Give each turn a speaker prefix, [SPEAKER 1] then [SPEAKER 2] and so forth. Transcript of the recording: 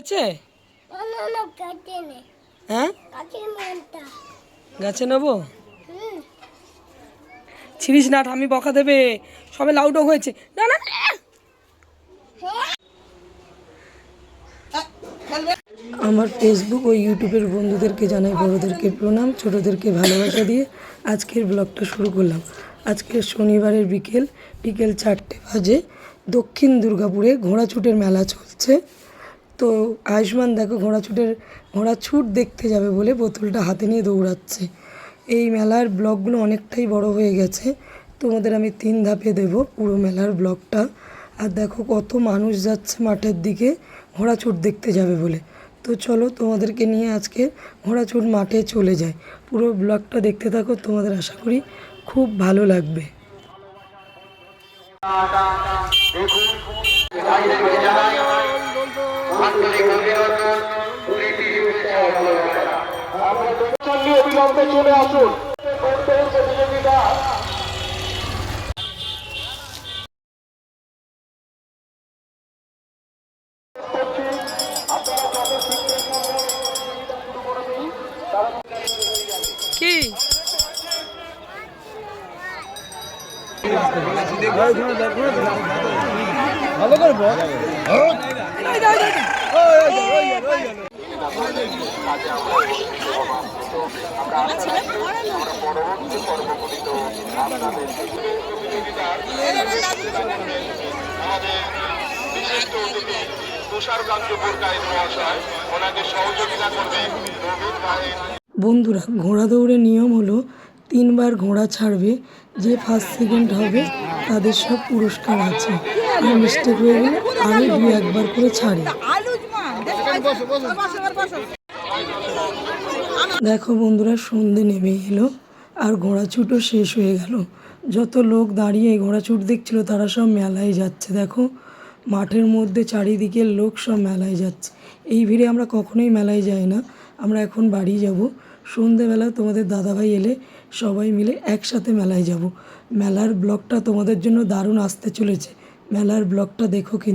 [SPEAKER 1] আছে? হ্যাঁ, গাছে নেবো। ছিড়িস না, ঠামি বকা দেবে। সবে লাউডক হয়েছে। না না, আমার ফেসবুক ও ইউটিউবের বন্ধুদেরকে জানাই বড়োদেরকে প্রণাম, ছোটোদেরকে ভালোবাসা দিয়ে আজকের ব্লগটা শুরু করলাম। আজকের শনিবারের বিকেল 4টে বাজে। দক্ষিণ দুর্গাপুরে ঘোড়াছুটের মেলা চলছে। তো আয়ুষ্মান দেখো ঘোড়াছুট দেখতে যাবে বলে বোতলটা হাতে নিয়ে দৌড়াচ্ছে। এই মেলার ব্লগগুলো অনেকটাই বড় হয়ে গেছে, তোমাদের আমি 3 ধাপে দেবো পুরো মেলার ব্লগটা। আর দেখো কত মানুষ যাচ্ছে মাঠের দিকে ঘোড়াছুট দেখতে যাবে বলে। তো চলো তোমাদেরকে নিয়ে আজকে ঘোড়াছুট মাঠে চলে যাই। পুরো ব্লগটা দেখতে থাকো, তোমাদের আশা করি খুব ভালো লাগবে।
[SPEAKER 2] অবিলম্বে চলে আসুন।
[SPEAKER 1] কি
[SPEAKER 2] ভালো করবো।
[SPEAKER 1] বন্ধুরা, ঘোড়া দৌড়ের নিয়ম হলো 3 বার ঘোড়া ছাড়বে, যে ফার্স্ট সেকেন্ড হবে তাদের সব পুরস্কার আছে। আর মিস্টেক হয়ে গেলে আরও 2-1 বার করে ছাড়ে। দেখো বন্ধুরা, সন্ধে নেমে এলো আর ঘোড়াছুটও শেষ হয়ে গেল। যত লোক দাঁড়িয়ে ঘোড়াছুট দেখছিল তারা সব মেলায় যাচ্ছে। দেখো মাঠের মধ্যে চারিদিকে লোক সব মেলায় যাচ্ছে। এই ভিড়ে আমরা কখনোই মেলায় যাই না, আমরা এখন বাড়ি যাব। সন্ধেবেলা তোমাদের দাদাভাই এলে সবাই মিলে একসাথে মেলায় যাব। মেলার ব্লগটা তোমাদের জন্য দারুণ আসতে চলেছে, মেলার ব্লগটা দেখো কিন্তু।